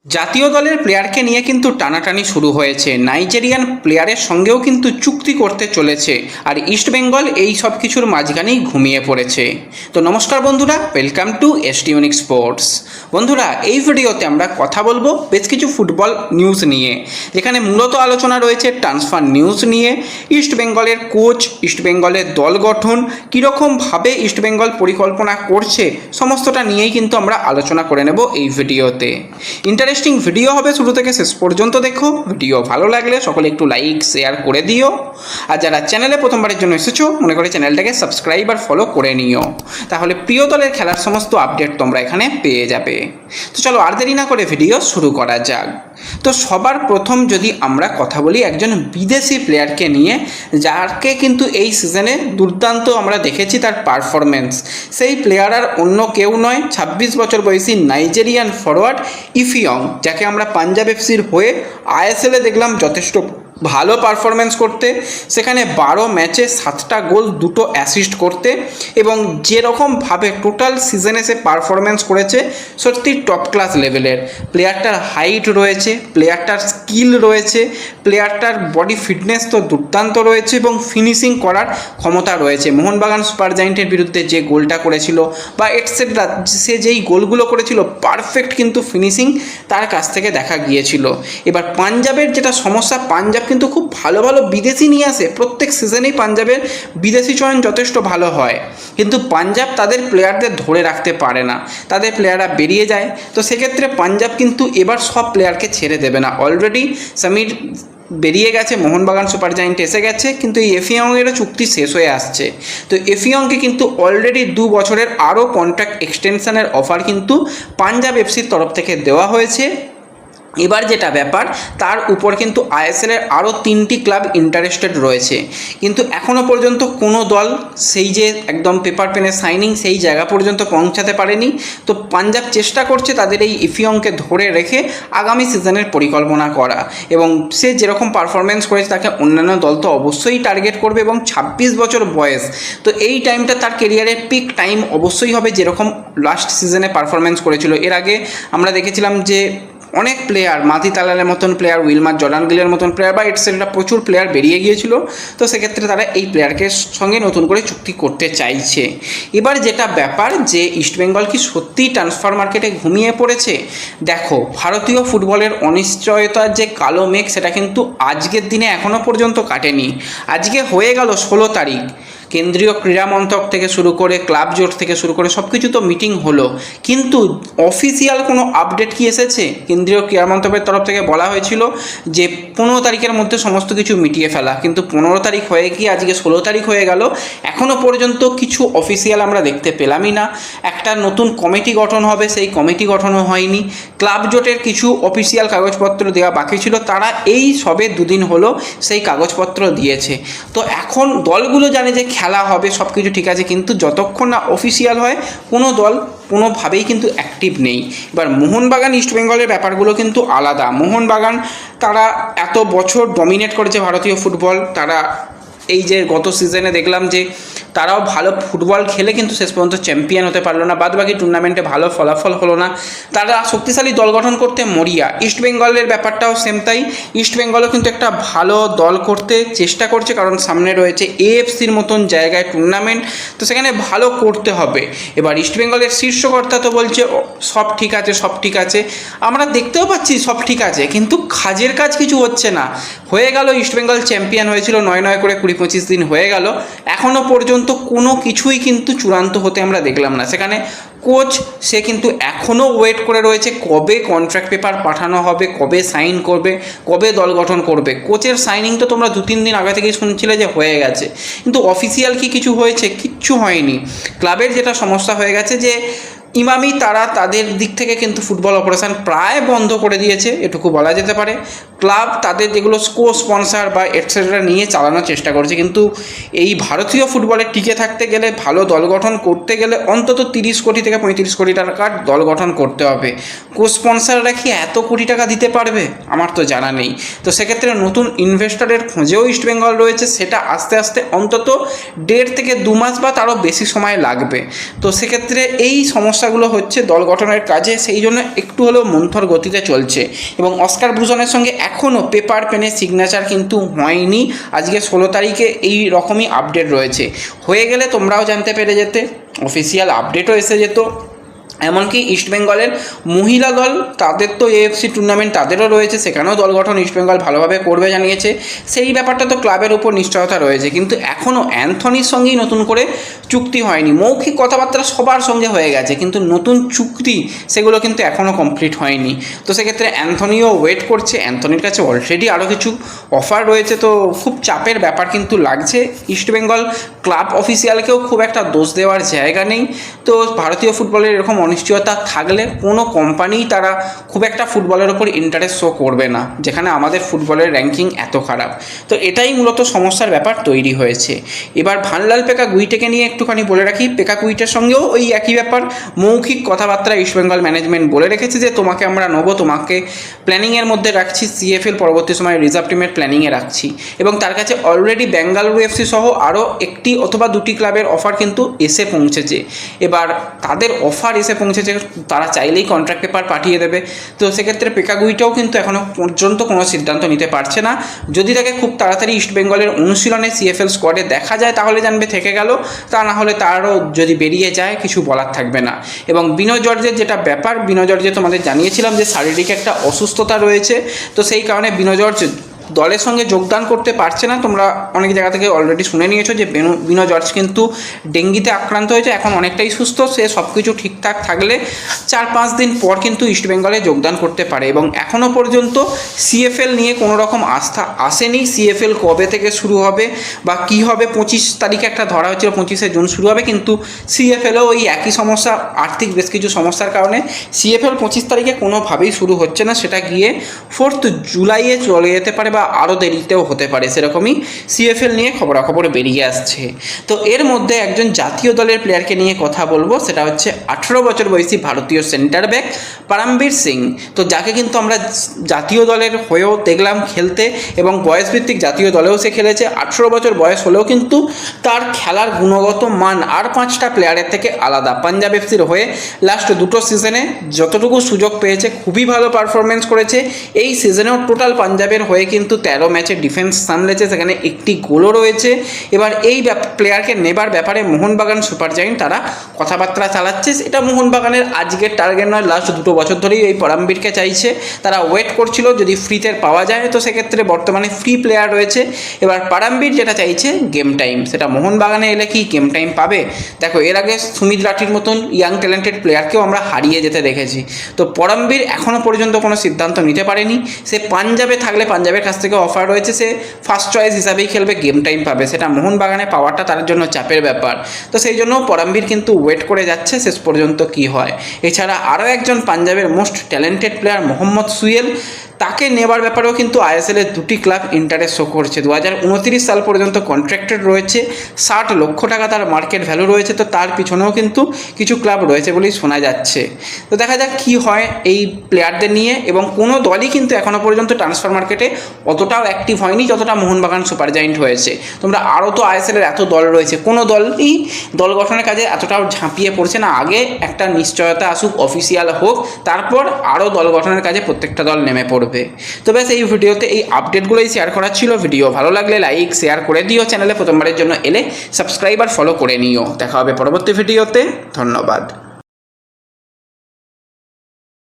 জাতীয় দলের প্লেয়ারকে নিয়ে কিন্তু টানাটানি শুরু হয়েছে। নাইজেরিয়ান প্লেয়ারের সঙ্গেও কিন্তু চুক্তি করতে চলেছে, আর ইস্টবেঙ্গল এই সব কিছুর মাঝখানেই ঘুমিয়ে পড়েছে। তো নমস্কার বন্ধুরা, welcome to ST unique sports. বন্ধুরা, এই ভিডিওতে আমরা কথা বলবো বেশ কিছু ফুটবল নিউজ নিয়ে, যেখানে মূলত আলোচনা রয়েছে ট্রান্সফার নিউজ নিয়ে, ইস্টবেঙ্গলের কোচ, ইস্টবেঙ্গলের দল গঠন, কীরকমভাবে ইস্টবেঙ্গল পরিকল্পনা করছে, সমস্তটা নিয়েই কিন্তু আমরা আলোচনা করে নেব এই ভিডিওতে। ইন্টারেস্টিং ভিডিও হবে, শুরু থেকে শেষ পর্যন্ত দেখো। ভিডিও ভালো লাগলে সকলে একটু লাইক শেয়ার করে দিও, আর যারা চ্যানেলে প্রথমবারের জন্য এসেছো মনে করে চ্যানেলটাকে সাবস্ক্রাইব আর ফলো করে নিও, তাহলে প্রিয় দলের খেলার সমস্ত আপডেট তোমরা এখানে পেয়ে যাবে। তো চলো আর দেরি না করে ভিডিও শুরু করা যাক। তো সবার প্রথম যদি আমরা কথা বলি একজন বিদেশি প্লেয়ারকে নিয়ে, যাকে কিন্তু এই সিজনে দুর্দান্ত আমরা দেখেছি তার পারফরমেন্স। সেই প্লেয়ার আর অন্য কেউ নয়, 26 বছর বয়সী নাইজেরিয়ান ফরওয়ার্ড ইফিয়ং, যাকে আমরা পাঞ্জাব এফসির হয়ে আইএসএলে দেখলাম যথেষ্ট ভালো পারফরমেন্স করতে, সেখানে 12 ম্যাচে 7টা গোল 2টো অ্যাসিস্ট করতে, এবং যেরকমভাবে টোটাল সিজনে সে পারফরমেন্স করেছে সত্যি টপ ক্লাস লেভেলের। প্লেয়ারটার হাইট রয়েছে, প্লেয়ারটার স্কিল রয়েছে, প্লেয়ারটার বডি ফিটনেস তো দুর্দান্ত রয়েছে, এবং ফিনিশিং করার ক্ষমতা রয়েছে। মোহনবাগান সুপার জায়েন্টের বিরুদ্ধে যে গোলটা করেছিল বা এটসেট্রা, সে যেই গোলগুলো করেছিল পারফেক্ট কিন্তু ফিনিশিং তার কাছ থেকে দেখা গিয়েছিল। এবার পাঞ্জাবের যেটা সমস্যা, পাঞ্জাব কিন্তু খুব ভালো ভালো বিদেশি নিয়ে আসে, প্রত্যেক সিজনেই পাঞ্জাবের বিদেশি চয়ন যথেষ্ট ভালো হয়, কিন্তু পাঞ্জাব তাদের প্লেয়ারদের ধরে রাখতে পারে না, তাদের প্লেয়াররা বেরিয়ে যায়। তো সেক্ষেত্রে পাঞ্জাব কিন্তু এবার সব প্লেয়ারকে ছেড়ে দেবে না। অলরেডি সমীর বেরিয়ে গেছে, মোহনবাগান সুপার জায়েন্ট এসে গেছে, কিন্তু এই এফিয়ংয়েরও চুক্তি শেষ হয়ে আসছে। তো এফিয়ংকে কিন্তু অলরেডি 2 বছরের আরও কন্ট্রাক্ট এক্সটেনশনের অফার কিন্তু পাঞ্জাব এফসির তরফ থেকে দেওয়া হয়েছে। এবার যেটা ব্যাপার, তার উপর কিন্তু আইএসএলের আরও 3টি ক্লাব ইন্টারেস্টেড রয়েছে, কিন্তু এখনও পর্যন্ত কোনো দল সেই যে একদম পেপার পেনে সাইনিং সেই জায়গা পর্যন্ত পৌঁছাতে পারেনি। তো পাঞ্জাব চেষ্টা করছে তাদের এই ইফিয়ংকে ধরে রেখে আগামী সিজনের পরিকল্পনা করা, এবং সে যেরকম পারফরমেন্স করেছে তাকে অন্যান্য দল তো অবশ্যই টার্গেট করবে, এবং 26 বছর বয়স, তো এই টাইমটা তার কেরিয়ারের পিক টাইম অবশ্যই হবে, যেরকম লাস্ট সিজনে পারফরমেন্স করেছিল। এর আগে আমরা দেখেছিলাম যে অনেক প্লেয়ার, মাতি তালালের মতন প্লেয়ার, উইলমার জর্ডান গিলের মতন প্লেয়ার বা এটসেট্রা প্রচুর প্লেয়ার বেরিয়ে গিয়েছিল। তো সেক্ষেত্রে তারা এই প্লেয়ারকে সঙ্গে নতুন করে চুক্তি করতে চাইছে। এবার যেটা ব্যাপার, যে ইস্টবেঙ্গল কি সত্যিই ট্রান্সফার মার্কেটে ঘুমিয়ে পড়েছে? দেখো, ভারতীয় ফুটবলের অনিশ্চয়তার যে কালো মেঘ, সেটা কিন্তু আজকের দিনে এখনও পর্যন্ত কাটেনি। আজকে হয়ে গেল 16 তারিখ, কেন্দ্রীয় ক্রীড়া মন্ত্রক থেকে শুরু করে ক্লাব জোট থেকে শুরু করে সব কিছু তো মিটিং হলো, কিন্তু অফিসিয়াল কোনো আপডেট কি এসেছে? কেন্দ্রীয় ক্রীড়া মন্ত্রকের তরফ থেকে বলা হয়েছিল যে 15 তারিখের মধ্যে সমস্ত কিছু মিটিয়ে ফেলা, কিন্তু 15 তারিখ হয়ে গিয়ে আজকে 16 তারিখ হয়ে গেল, এখনও পর্যন্ত কিছু অফিসিয়াল আমরা দেখতে পেলামই না। একটা নতুন কমিটি গঠন হবে, সেই কমিটি গঠনও হয়নি। ক্লাব জোটের কিছু অফিসিয়াল কাগজপত্র দেওয়া বাকি ছিল, তারা এই সবে 2 দিন হলো সেই কাগজপত্র দিয়েছে। তো এখন দলগুলো জানে যে খেলা হবে, সব কিছু ঠিক আছে, কিন্তু যতক্ষণ না অফিসিয়াল হয় কোনো দল কোনোভাবেই কিন্তু অ্যাক্টিভ নেই। এবার মোহনবাগান ইস্টবেঙ্গলের ব্যাপারগুলো কিন্তু আলাদা। মোহনবাগান তারা এত বছর ডমিনেট করেছে ভারতীয় ফুটবল, তারা এই যে গত সিজনে দেখলাম যে তারাও ভালো ফুটবল খেলে কিন্তু শেষ পর্যন্ত চ্যাম্পিয়ন হতে পারলো না, বাদবাকি টুর্নামেন্টে ভালো ফলাফল হলো না, তারা শক্তিশালী দল গঠন করতে মরিয়া। ইস্টবেঙ্গলের ব্যাপারটাও সেম তাই, ইস্টবেঙ্গলও কিন্তু একটা ভালো দল করতে চেষ্টা করছে, কারণ সামনে রয়েছে এএফসির মতন জায়গায় টুর্নামেন্ট, তো সেখানে ভালো করতে হবে। এবার ইস্টবেঙ্গলের শীর্ষকর্তা তো বলছে সব ঠিক আছে, সব ঠিক আছে, আমরা দেখতেও পাচ্ছি সব ঠিক আছে, কিন্তু কাজের কাজ কিছু হচ্ছে না। হয়ে গেল ইস্টবেঙ্গল চ্যাম্পিয়ন হয়েছিল 9 করে 20-25 দিন হয়ে গেল, এখনও পর্যন্ত কোনো কিছুই কিন্তু চূড়ান্ত হতে আমরা দেখলাম না। সেখানে কোচ, সে কিন্তু এখনও ওয়েট করে রয়েছে কবে কন্ট্রাক্ট পেপার পাঠানো হবে, কবে সাইন করবে, কবে দল গঠন করবে। কোচের সাইনিং তো তোমরা 2-3 দিন আগে থেকেই শুনছিলে যে হয়ে গেছে, কিন্তু অফিসিয়াল কি কিছু হয়েছে? কিচ্ছু হয়নি। ক্লাবের যেটা সমস্যা হয়ে গেছে যে ইমামি তারা তাদের দিক থেকে কিন্তু ফুটবল অপারেশান প্রায় বন্ধ করে দিয়েছে, এটুকু বলা যেতে পারে। ক্লাব তাদের যেগুলো স্পন্সর বা এটসেট্রা নিয়ে চালানোর চেষ্টা করছে, কিন্তু এই ভারতীয় ফুটবলে টিকে থাকতে গেলে, ভালো দল গঠন করতে গেলে অন্তত 30 কোটি থেকে 35 কোটি টাকার দল গঠন করতে হবে। স্পন্সররা কি এত কোটি টাকা দিতে পারবে? আমার তো জানা নেই। তো সেক্ষেত্রে নতুন ইনভেস্টরের খোঁজেও ইস্টবেঙ্গল রয়েছে, সেটা আস্তে আস্তে অন্তত 1.5 থেকে 2 মাস বা তারও বেশি সময় লাগবে। তো সেক্ষেত্রে এই সমস্যা সমস্যাগুলো হচ্ছে দল গঠনের কাজে, সেই জন্য একটু হলেও মন্থর গতিতে চলছে। এবং অস্কার ব্রুজনের সঙ্গে এখনও পেপার পেনে সিগনেচার কিন্তু হয়নি। আজকে 16 তারিখে এই রকমই আপডেট রয়েছে। হয়ে গেলে তোমরাও জানতে পেরে যেতে, অফিসিয়াল আপডেটও এসে যেত। এমনকি ইস্টবেঙ্গলের মহিলা দল, তাদের তো এএফসি টুর্নামেন্ট তাদেরও রয়েছে, সেখানেও দল গঠন ইস্টবেঙ্গল ভালোভাবে করবে জানিয়েছে। সেই ব্যাপারটা তো ক্লাবের উপর নিশ্চয়তা রয়েছে, কিন্তু এখনও অ্যান্থনির সঙ্গেই নতুন করে চুক্তি হয়নি। মৌখিক কথাবার্তা সবার সঙ্গে হয়ে গেছে, কিন্তু নতুন চুক্তি সেগুলো কিন্তু এখনও কমপ্লিট হয়নি। তো সেক্ষেত্রে অ্যান্থনিও ওয়েট করছে। অ্যান্থনির কাছে অলরেডি আরও কিছু অফার রয়েছে, তো খুব চাপের ব্যাপার কিন্তু লাগছে। ইস্টবেঙ্গল ক্লাব অফিসিয়ালকেও খুব একটা দোষ দেওয়ার জায়গা নেই। তো ভারতীয় ফুটবলের এরকম অনিশ্চয়তা থাকলে কোনো কোম্পানিই তারা খুব একটা ফুটবলের ওপর ইন্টারেস্ট শো করবে না, যেখানে আমাদের ফুটবলের র্যাঙ্কিং এত খারাপ। তো এটাই মূলত সমস্যার ব্যাপার তৈরি হয়েছে। এবার ভানলাল পেকা গুইটেকে নিয়ে একটুখানি বলে রাখি, পেকা গুইটের সঙ্গেও ওই একই ব্যাপার, মৌখিক কথাবার্তা ইস্টবেঙ্গল ম্যানেজমেন্ট বলে রেখেছে যে তোমাকে আমরা নেবো, তোমাকে প্ল্যানিংয়ের মধ্যে রাখছি, সিএফএল পরবর্তী সময়ে রিজার্ভ টিমের প্ল্যানিংয়ে রাখছি। এবং তার কাছে অলরেডি বেঙ্গালুরু এফসি সহ আরও একটি অথবা দুটি ক্লাবের অফার কিন্তু এসে পৌঁছেছে। এবার তাদের অফার এসে পৌঁছেছে, তারা চাইলেই কন্ট্রাক্ট পেপার পাঠিয়ে দেবে। তো সেক্ষেত্রে পেকাগুইটাও কিন্তু এখনও পর্যন্ত কোনো সিদ্ধান্ত নিতে পারছে না। যদি তাকে খুব তাড়াতাড়ি ইস্টবেঙ্গলের অনুশীলনে সিএফএল স্কোয়াডে দেখা যায় তাহলে জানবে থেকে গেল, তা না হলে তারও যদি বেরিয়ে যায় কিছু বলার থাকবে না। এবং বিনয় জর্জের যেটা ব্যাপার, বিনয় জর্জে তোমাদের জানিয়েছিলাম যে শারীরিক একটা অসুস্থতা রয়েছে, তো সেই কারণে বিনয় জর্জ দলের সঙ্গে যোগদান করতে পারছে না। তোমরা অনেক জায়গা থেকে অলরেডি শুনে নিয়েছো যে বিনো জর্জ কিন্তু ডেঙ্গিতে আক্রান্ত হয়েছে, এখন অনেকটাই সুস্থ। সে সব কিছু ঠিকঠাক থাকলে 4-5 দিন পর কিন্তু ইস্টবেঙ্গলে যোগদান করতে পারে। এবং এখনও পর্যন্ত সিএফএল নিয়ে কোনো রকম আস্থা আসেনি। সিএফএল কবে থেকে শুরু হবে বা কী হবে, 25 তারিখে একটা ধরা হচ্ছিল 25শে জুন শুরু হবে, কিন্তু সিএফএলও ওই একই সমস্যা, আর্থিক বেশ কিছু সমস্যার কারণে সিএফএল 25 তারিখে কোনোভাবেই শুরু হচ্ছে না। সেটা গিয়ে 4 জুলাইয়ে চলে যেতে পারে বা আরও দেরিতেও হতে পারে, সেরকমই সিএফএল নিয়ে খবরাখবর বেরিয়ে আসছে। তো এর মধ্যে একজন জাতীয় দলের প্লেয়ারকে নিয়ে কথা বলবো, সেটা হচ্ছে 18 বছর বয়সী ভারতীয় সেন্টার ব্যাক পারামবীর সিং। তো যাকে কিন্তু আমরা জাতীয় দলের হয়েও দেখলাম খেলতে, এবং বয়সভিত্তিক জাতীয় দলেও সে খেলেছে। 18 বছর বয়স হলেও কিন্তু তার খেলার গুণগত মান আর 5টা প্লেয়ারের থেকে আলাদা। পাঞ্জাব এফসির হয়ে লাস্ট 2 সিজনে যতটুকু সুযোগ পেয়েছে খুবই ভালো পারফরমেন্স করেছে। এই সিজনেও টোটাল পাঞ্জাবের হয়ে কিন্তু 13 ম্যাচে ডিফেন্স সামলেছে, সেখানে একটি গোলও রয়েছে। এবার এই প্লেয়ারকে নেবার ব্যাপারে মোহনবাগান সুপার জায়েন্ট তারা কথাবার্তা চালাচ্ছে। এটা মোহনবাগানের আজকের টার্গেট নয়, লাস্ট 2 বছর ধরেই এই পারামবীরকে চাইছে। তারা ওয়েট করছিল যদি ফ্রিতে পাওয়া যায়, তো সেক্ষেত্রে বর্তমানে ফ্রি প্লেয়ার রয়েছে। এবার পারামবীর যেটা চাইছে গেম টাইম, সেটা মোহনবাগানে এলে কি গেম টাইম পাবে? দেখো, এর আগে সুমিত রাঠির মতন ইয়াং ট্যালেন্টেড প্লেয়ারকেও আমরা হারিয়ে যেতে দেখেছি। তো পারামবীর এখনও পর্যন্ত কোনো সিদ্ধান্ত নিতে পারেনি। সে পাঞ্জাবে থাকলে পাঞ্জাবের কাছ থেকে অফার রয়েছে, সে ফার্স্ট চয়েস হিসাবেই খেলবে, গেম টাইম পাবে, সেটা মোহনবাগানে পাওয়াটা তার জন্য চাপের ব্যাপার। তো সেই জন্য পারামবীর কিন্তু ওয়েট করে যাচ্ছে শেষ পর্যন্ত কি হয়। এছাড়া আরও একজন পাঞ্জাবের মোস্ট ট্যালেন্টেড প্লেয়ার মোহাম্মদ সুয়েল, তাকে নেবার ব্যাপারেও কিন্তু আইএসএলের 2টি ক্লাব ইন্টারেস্ট শো করছে। 2029 সাল পর্যন্ত কন্ট্রাক্টেড রয়েছে, 60 লক্ষ টাকা তার মার্কেট ভ্যালু রয়েছে। তো তার পিছনেও কিন্তু কিছু ক্লাব রয়েছে বলেই শোনা যাচ্ছে। তো দেখা যাক কী হয় এই প্লেয়ারদের নিয়ে। এবং কোনো দলই কিন্তু এখনও পর্যন্ত ট্রান্সফার মার্কেটে অতটাও অ্যাক্টিভ হয়নি যতটা মোহনবাগান সুপার জায়েন্ট হয়েছে। তোমরা আরও তো আইএসএলের এত দল রয়েছে, কোনো দলই দল গঠনের কাজে এতটাও ঝাঁপিয়ে পড়ছে না। আগে একটা নিশ্চয়তা আসুক, অফিসিয়াল হোক, তারপর আরও দল গঠনের কাজে প্রত্যেকটা দল নেমে পড়বে। তো ব্যাস এই ভিডিওতে এই আপডেটগুলোই শেয়ার করার ছিল। ভিডিও ভালো লাগলে লাইক শেয়ার করে দিও, চ্যানেলে প্রথমবারের জন্য এলে সাবস্ক্রাইব আর ফলো করে নিও। দেখা হবে পরবর্তী ভিডিওতে। ধন্যবাদ।